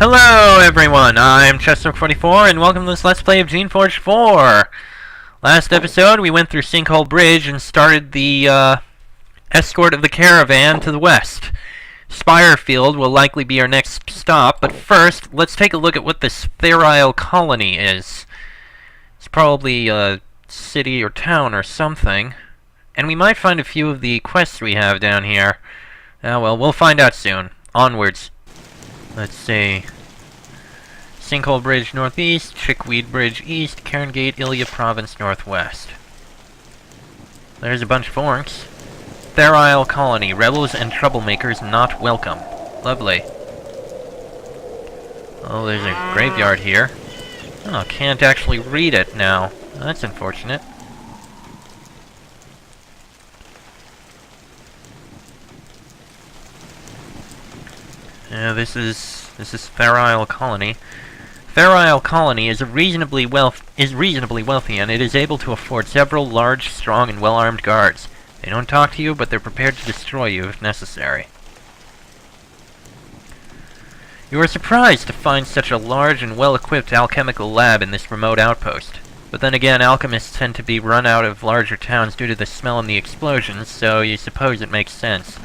Hello everyone, I'm Chester44 and welcome to this Let's Play of Geneforge 4! Last episode we went through Sinkhole Bridge and started the escort of the caravan to the west. Spirefield will likely be our next stop, but first let's take a look at what this sterile colony is. It's probably a city or town or something, and we might find a few of the quests we have down here. Well, we'll find out soon. Onwards. Let's see. Sinkhole Bridge northeast, Chickweed Bridge east, Cairngate, Ilya Province northwest. There's a bunch of orcs. Sterile colony, rebels and troublemakers not welcome. Lovely. Oh, there's a graveyard here. Oh, can't actually read it now. That's unfortunate. Yeah, this is Sterile Colony. Sterile Colony is reasonably wealthy, and it is able to afford several large, strong, and well-armed guards. They don't talk to you, but they're prepared to destroy you if necessary. You are surprised to find such a large and well-equipped alchemical lab in this remote outpost. But then again, alchemists tend to be run out of larger towns due to the smell and the explosions, so you suppose it makes sense.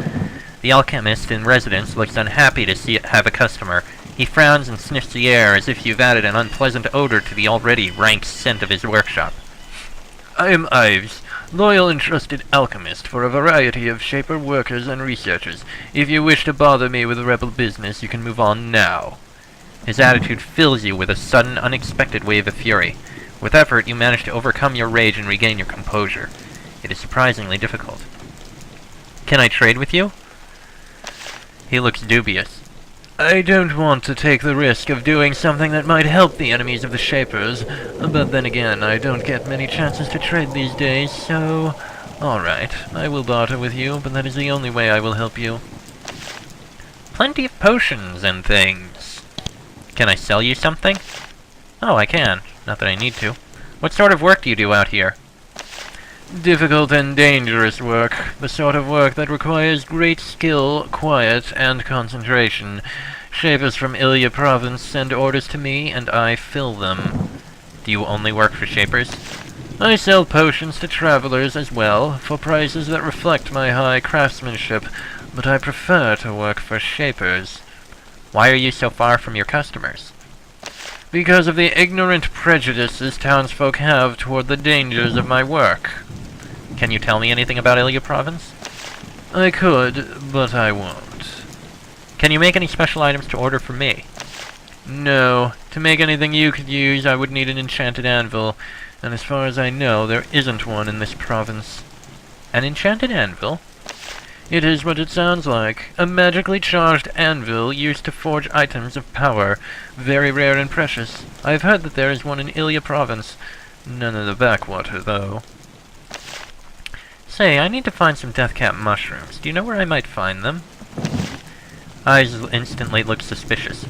The alchemist in residence looks unhappy to have a customer. He frowns and sniffs the air as if you've added an unpleasant odor to the already rank scent of his workshop. I am Ives, loyal and trusted alchemist for a variety of shaper workers and researchers. If you wish to bother me with rebel business, you can move on now. His attitude fills you with a sudden, unexpected wave of fury. With effort, you manage to overcome your rage and regain your composure. It is surprisingly difficult. Can I trade with you? He looks dubious. I don't want to take the risk of doing something that might help the enemies of the Shapers, but then again, I don't get many chances to trade these days, so... Alright, I will barter with you, but that is the only way I will help you. Plenty of potions and things. Can I sell you something? Oh, I can. Not that I need to. What sort of work do you do out here? Difficult and dangerous work. The sort of work that requires great skill, quiet, and concentration. Shapers from Ilya Province send orders to me, and I fill them. Do you only work for Shapers? I sell potions to travelers as well, for prices that reflect my high craftsmanship, but I prefer to work for Shapers. Why are you so far from your customers? Because of the ignorant prejudices townsfolk have toward the dangers of my work. Can you tell me anything about Ilya Province? I could, but I won't. Can you make any special items to order for me? No. To make anything you could use, I would need an enchanted anvil, and as far as I know, there isn't one in this province. An enchanted anvil? It is what it sounds like. A magically charged anvil used to forge items of power. Very rare and precious. I've heard that there is one in Ilya Province. None in the backwater, though. Say, I need to find some deathcap mushrooms. Do you know where I might find them? Eyes instantly looked suspicious.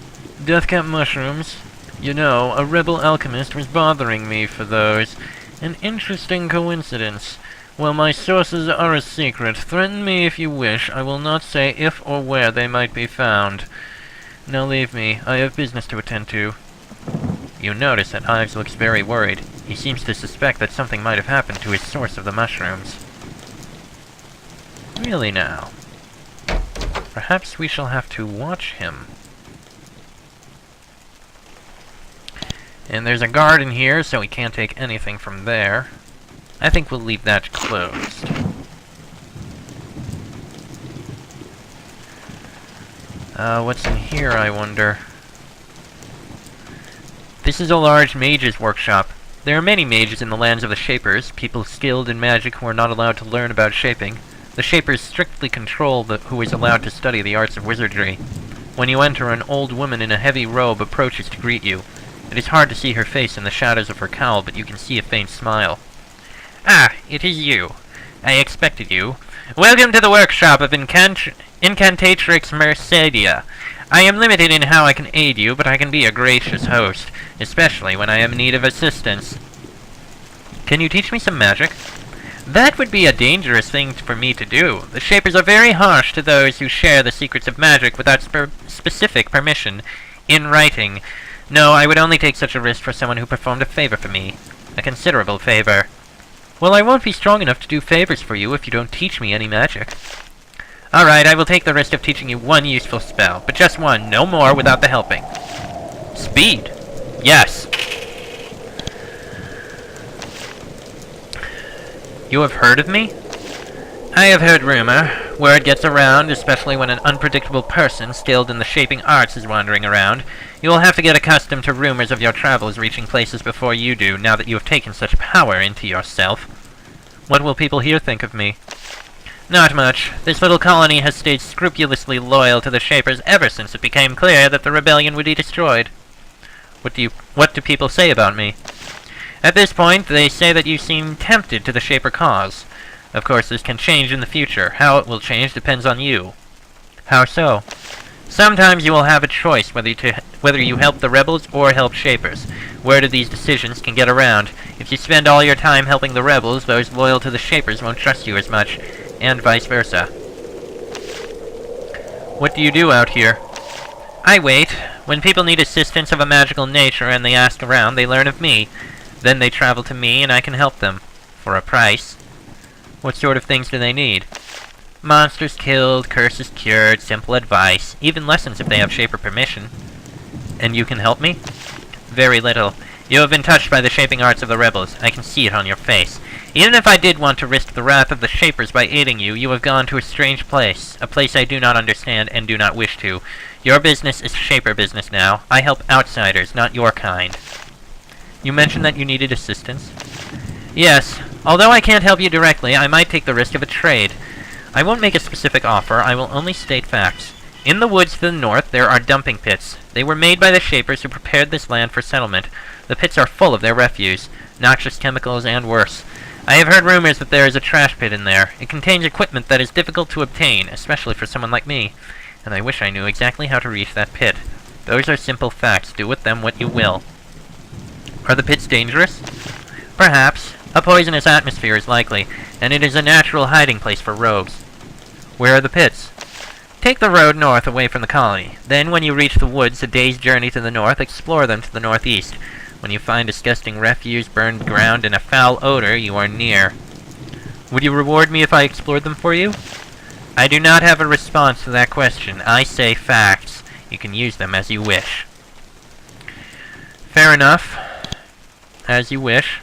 Deathcap mushrooms? You know, a rebel alchemist was bothering me for those. An interesting coincidence. Well, my sources are a secret. Threaten me if you wish. I will not say if or where they might be found. Now leave me. I have business to attend to. You notice that Ives looks very worried. He seems to suspect that something might have happened to his source of the mushrooms. Really now. Perhaps we shall have to watch him. And there's a guard in here, so we can't take anything from there. I think we'll leave that closed. What's in here, I wonder? This is a large mage's workshop. There are many mages in the lands of the Shapers, people skilled in magic who are not allowed to learn about shaping. The Shapers strictly control who is allowed to study the arts of wizardry. When you enter, an old woman in a heavy robe approaches to greet you. It is hard to see her face in the shadows of her cowl, but you can see a faint smile. Ah, it is you. I expected you. Welcome to the workshop of Incantatrix Mercedia. I am limited in how I can aid you, but I can be a gracious host, especially when I am in need of assistance. Can you teach me some magic? That would be a dangerous thing for me to do. The Shapers are very harsh to those who share the secrets of magic without specific permission. In writing. No, I would only take such a risk for someone who performed a favor for me. A considerable favor. Well, I won't be strong enough to do favors for you if you don't teach me any magic. Alright, I will take the risk of teaching you one useful spell, but just one, no more without the helping. Speed. Yes. You have heard of me? I have heard rumor. Word gets around, especially when an unpredictable person skilled in the shaping arts is wandering around. You will have to get accustomed to rumors of your travels reaching places before you do, now that you have taken such power into yourself. What will people here think of me? Not much. This little colony has stayed scrupulously loyal to the Shapers ever since it became clear that the rebellion would be destroyed. What do people say about me? At this point, they say that you seem tempted to the Shaper cause. Of course, this can change in the future. How it will change depends on you. How so? Sometimes you will have a choice whether you help the rebels or help Shapers. Word of these decisions can get around. If you spend all your time helping the rebels, those loyal to the Shapers won't trust you as much, and vice versa. What do you do out here? I wait. When people need assistance of a magical nature and they ask around, they learn of me. Then they travel to me and I can help them. For a price. What sort of things do they need? Monsters killed, curses cured, simple advice, even lessons if they have Shaper permission. And you can help me? Very little. You have been touched by the shaping arts of the rebels. I can see it on your face. Even if I did want to risk the wrath of the Shapers by aiding you, you have gone to a strange place. A place I do not understand and do not wish to. Your business is Shaper business now. I help outsiders, not your kind. You mentioned that you needed assistance? Yes. Although I can't help you directly, I might take the risk of a trade. I won't make a specific offer, I will only state facts. In the woods to the north, there are dumping pits. They were made by the Shapers who prepared this land for settlement. The pits are full of their refuse, noxious chemicals, and worse. I have heard rumors that there is a trash pit in there. It contains equipment that is difficult to obtain, especially for someone like me. And I wish I knew exactly how to reach that pit. Those are simple facts. Do with them what you will. Are the pits dangerous? Perhaps. A poisonous atmosphere is likely, and it is a natural hiding place for rogues. Where are the pits? Take the road north away from the colony. Then, when you reach the woods a day's journey to the north, explore them to the northeast. When you find disgusting refuse, burned ground, and a foul odor, you are near. Would you reward me if I explored them for you? I do not have a response to that question. I say facts. You can use them as you wish. Fair enough. As you wish.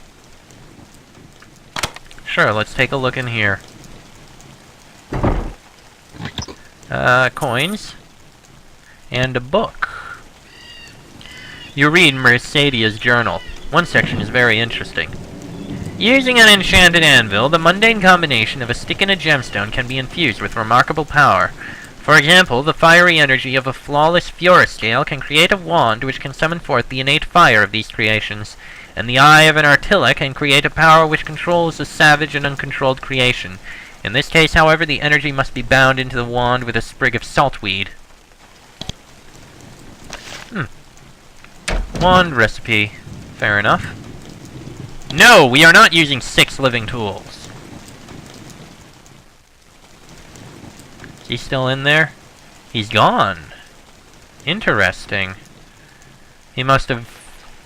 Sure, let's take a look in here. Coins. And a book. You read Mercedia's journal. One section is very interesting. Using an enchanted anvil, the mundane combination of a stick and a gemstone can be infused with remarkable power. For example, the fiery energy of a flawless Fjorascale can create a wand which can summon forth the innate fire of these creations, and the eye of an Artilla can create a power which controls a savage and uncontrolled creation. In this case, however, the energy must be bound into the wand with a sprig of saltweed. Wand recipe. Fair enough. No, we are not using 6 living tools. Is he still in there? He's gone. Interesting. He must have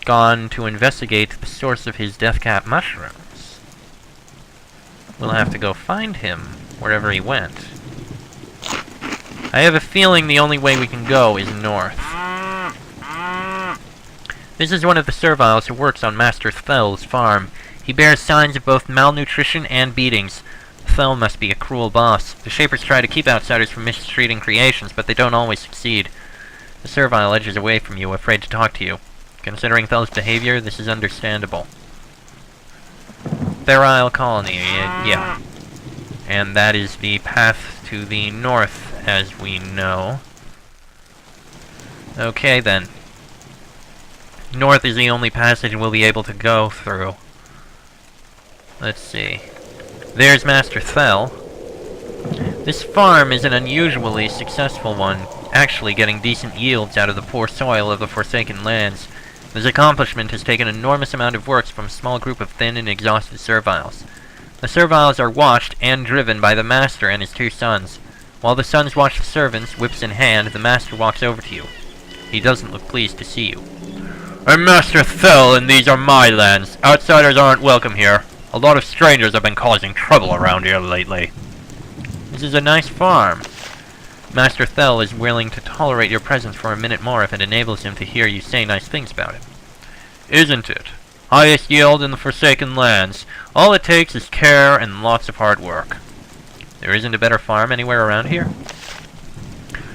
gone to investigate the source of his deathcap mushrooms. We'll have to go find him, wherever he went. I have a feeling the only way we can go is north. This is one of the serviles who works on Master Thell's farm. He bears signs of both malnutrition and beatings. Thell must be a cruel boss. The Shapers try to keep outsiders from mistreating creations, but they don't always succeed. The servile edges away from you, afraid to talk to you. Considering Thell's behavior, this is understandable. Ferile colony, yeah. And that is the path to the north, as we know. Okay, then. North is the only passage we'll be able to go through. Let's see. There's Master Thell. This farm is an unusually successful one, actually getting decent yields out of the poor soil of the Forsaken Lands. This accomplishment has taken an enormous amount of work from a small group of thin and exhausted serviles. The serviles are watched and driven by the Master and his 2 sons. While the sons watch the servants, whips in hand, the Master walks over to you. He doesn't look pleased to see you. I'm Master Thel, and these are my lands. Outsiders aren't welcome here. A lot of strangers have been causing trouble around here lately. This is a nice farm. Master Thel is willing to tolerate your presence for a minute more if it enables him to hear you say nice things about him. Isn't it? Highest yield in the Forsaken Lands. All it takes is care and lots of hard work. There isn't a better farm anywhere around here?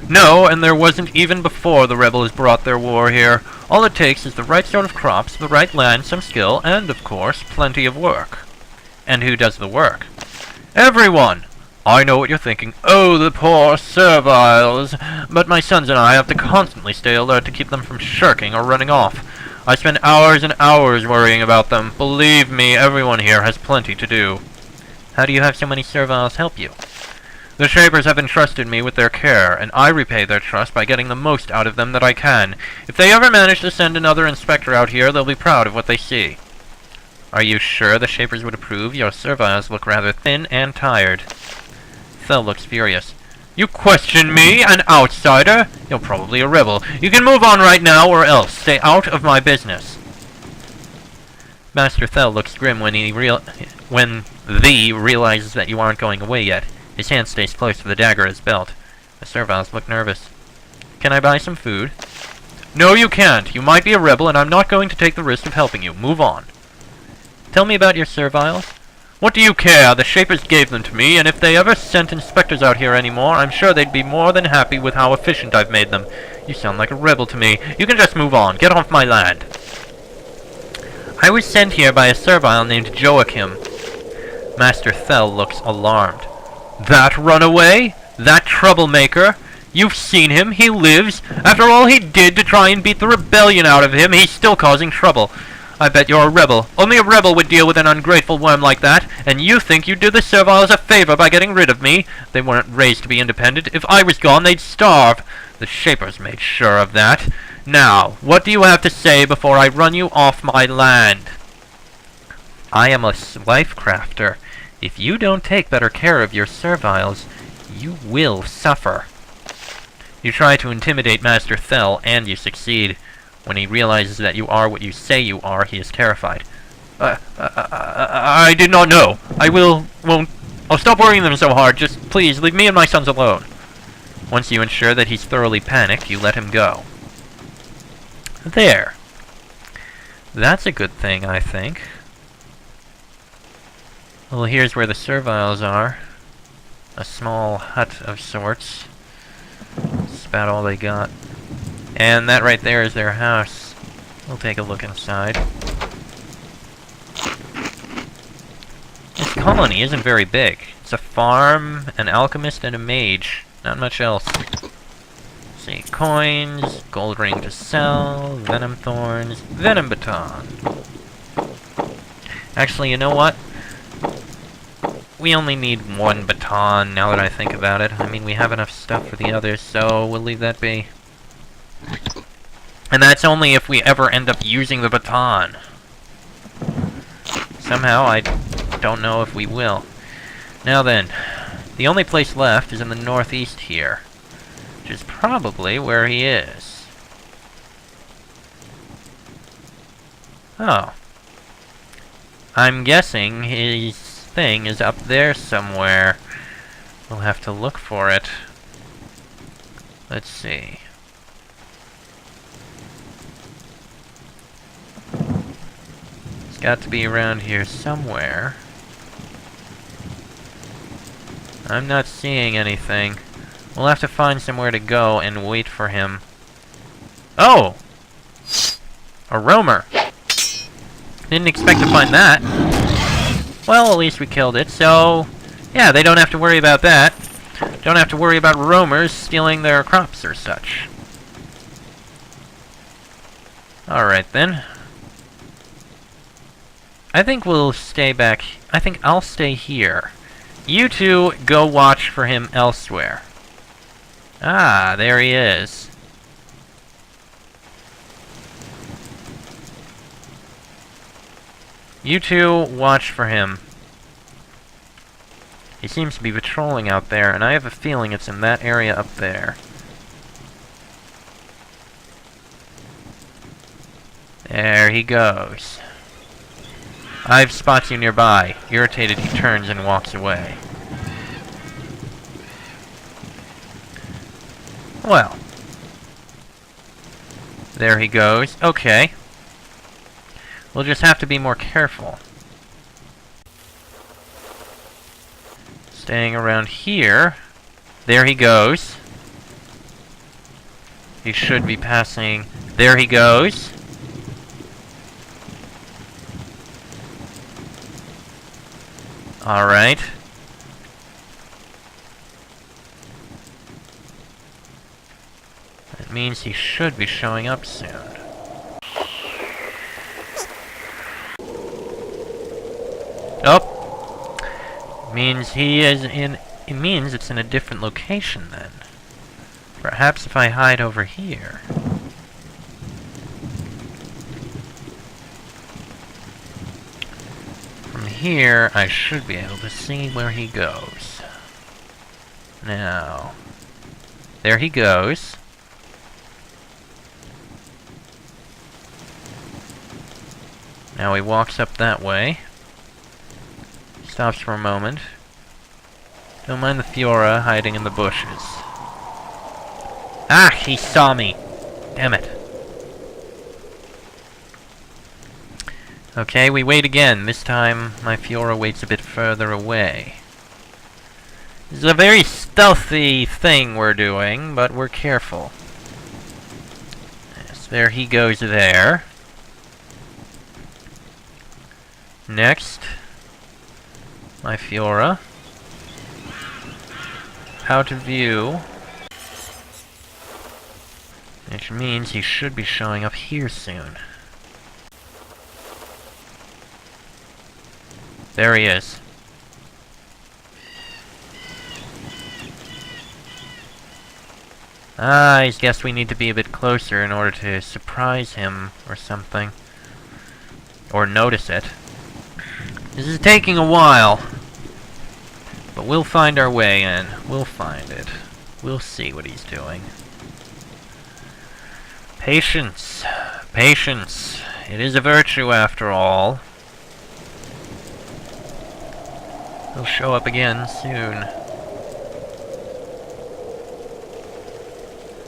No, and there wasn't even before the rebels brought their war here. All it takes is the right sort of crops, the right land, some skill, and, of course, plenty of work. And who does the work? Everyone! I know what you're thinking. Oh, the poor serviles! But my sons and I have to constantly stay alert to keep them from shirking or running off. I spend hours and hours worrying about them. Believe me, everyone here has plenty to do. How do you have so many serviles help you? The Shapers have entrusted me with their care, and I repay their trust by getting the most out of them that I can. If they ever manage to send another inspector out here, they'll be proud of what they see. Are you sure the Shapers would approve? Your serviles look rather thin and tired. Thel looks furious. You question me, an outsider? You're probably a rebel. You can move on right now, or else stay out of my business. Master Thel looks grim when realizes that you aren't going away yet. His hand stays close to the dagger at his belt. The serviles look nervous. Can I buy some food? No, you can't. You might be a rebel, and I'm not going to take the risk of helping you. Move on. Tell me about your serviles. What do you care? The Shapers gave them to me, and if they ever sent inspectors out here anymore, I'm sure they'd be more than happy with how efficient I've made them. You sound like a rebel to me. You can just move on. Get off my land. I was sent here by a servile named Joachim. Master Thel looks alarmed. That runaway? That troublemaker? You've seen him. He lives. After all he did to try and beat the rebellion out of him, he's still causing trouble. I bet you're a rebel. Only a rebel would deal with an ungrateful worm like that, and you think you'd do the serviles a favor by getting rid of me? They weren't raised to be independent. If I was gone, they'd starve. The Shapers made sure of that. Now, what do you have to say before I run you off my land? I am a life crafter. If you don't take better care of your serviles, you will suffer. You try to intimidate Master Thel, and you succeed. When he realizes that you are what you say you are, he is terrified. I did not know. I'll stop worrying them so hard. Just please, leave me and my sons alone. Once you ensure that he's thoroughly panicked, you let him go. There. That's a good thing, I think. Well, here's where the serviles are. A small hut of sorts. That's about all they got. And that right there is their house. We'll take a look inside. This colony isn't very big. It's a farm, an alchemist, and a mage. Not much else. Let's see, coins, gold ring to sell, venom thorns, venom baton. Actually, you know what? We only need one baton, now that I think about it. I mean, we have enough stuff for the others, so we'll leave that be. And that's only if we ever end up using the baton. Somehow, I don't know if we will. Now then, the only place left is in the northeast here, which is probably where he is. Oh. I'm guessing his thing is up there somewhere. We'll have to look for it. Let's see. It's got to be around here somewhere. I'm not seeing anything. We'll have to find somewhere to go and wait for him. Oh! A roamer! Didn't expect to find that. Well, at least we killed it, so... yeah, they don't have to worry about that. Don't have to worry about roamers stealing their crops or such. Alright then. I think we'll stay back... I think I'll stay here. You two go watch for him elsewhere. Ah, there he is. You two watch for him. He seems to be patrolling out there, and I have a feeling it's in that area up there. There he goes. Ive spots you nearby. Irritated, he turns and walks away. Well. There he goes. Okay. We'll just have to be more careful. Staying around here. There he goes. He should be passing. There he goes. Alright. That means he should be showing up soon. Oh! Means he is in... It means it's in a different location then. Perhaps if I hide over here... From here, I should be able to see where he goes. Now... There he goes. Now he walks up that way. Stops for a moment. Don't mind the Fiora hiding in the bushes. Ah! He saw me! Damn it. Okay, we wait again. This time, my Fiora waits a bit further away. This is a very stealthy thing we're doing, but we're careful. Yes, there he goes there. Next, my Fiora. Out of view. Which means he should be showing up here soon. There he is. Ah, I guess we need to be a bit closer in order to surprise him or something. Or notice it. This is taking a while. But we'll find our way in. We'll find it. We'll see what he's doing. Patience. Patience. It is a virtue after all. He'll show up again soon.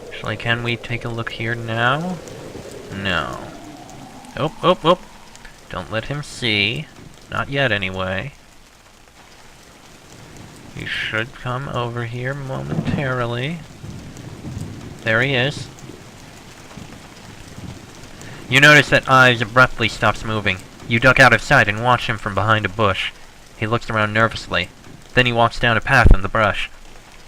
Actually, can we take a look here now? No. Oh, oh, oh. Don't let him see. Not yet, anyway. He should come over here momentarily. There he is. You notice that Ives abruptly stops moving. You duck out of sight and watch him from behind a bush. He looks around nervously. Then he walks down a path in the brush.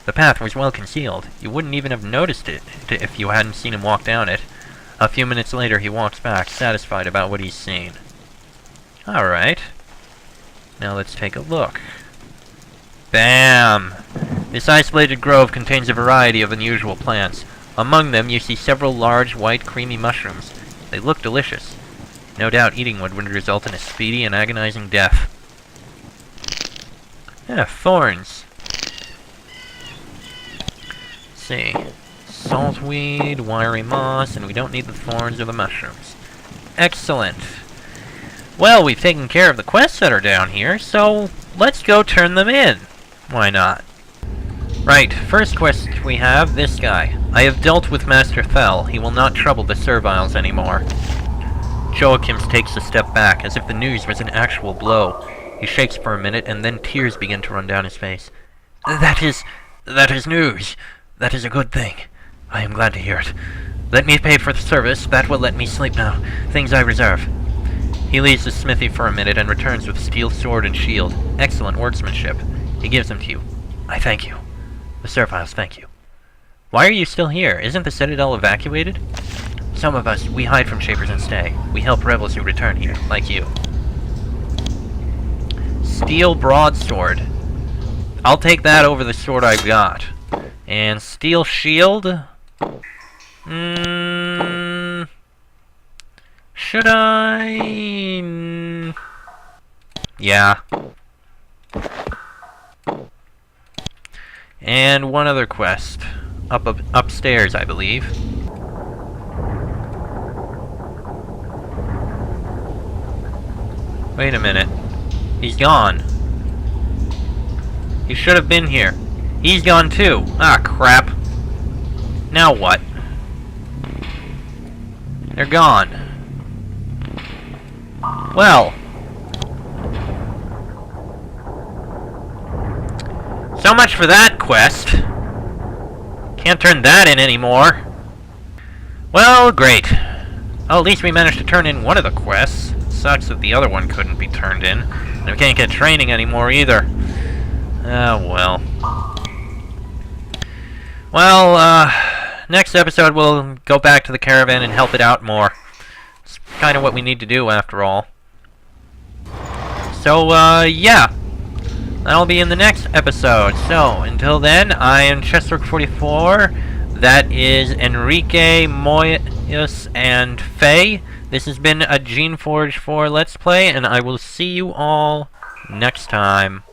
The path was well concealed. You wouldn't even have noticed it if you hadn't seen him walk down it. A few minutes later, he walks back, satisfied about what he's seen. Alright. Now let's take a look. Bam! This isolated grove contains a variety of unusual plants. Among them, you see several large, white, creamy mushrooms. They look delicious. No doubt eating one would result in a speedy and agonizing death. Yeah, thorns. Let's see. Saltweed, wiry moss, and we don't need the thorns or the mushrooms. Excellent. Well, we've taken care of the quests that are down here, so let's go turn them in. Why not? Right, first quest we have, this guy. I have dealt with Master Thel. He will not trouble the serviles anymore. Joachim takes a step back, as if the news was an actual blow. He shakes for a minute, and then tears begin to run down his face. That is news. That is a good thing. I am glad to hear it. Let me pay for the service. That will let me sleep now. Things I reserve. He leaves the smithy for a minute and returns with steel sword and shield. Excellent workmanship. He gives them to you. I thank you. The serviles thank you. Why are you still here? Isn't the citadel evacuated? Some of us, we hide from Shapers and stay. We help rebels who return here, like you. Steel broadsword. I'll take that over the sword I've got. And steel shield? Should I? Yeah. And one other quest. Upstairs, I believe. Wait a minute. He's gone. He should have been here. He's gone too. Ah, crap. Now what? They're gone. Well. So much for that quest. Can't turn that in anymore. Well, great. Well, at least we managed to turn in one of the quests. Sucks that the other one couldn't be turned in. And we can't get training anymore either. Ah, well. Well, next episode we'll go back to the caravan and help it out more. It's kind of what we need to do after all. So, yeah. That'll be in the next episode. So, until then, I am Chesrook44. That is Enrique, Moyes, and Faye. This has been a Geneforge 4 Let's Play, and I will see you all next time.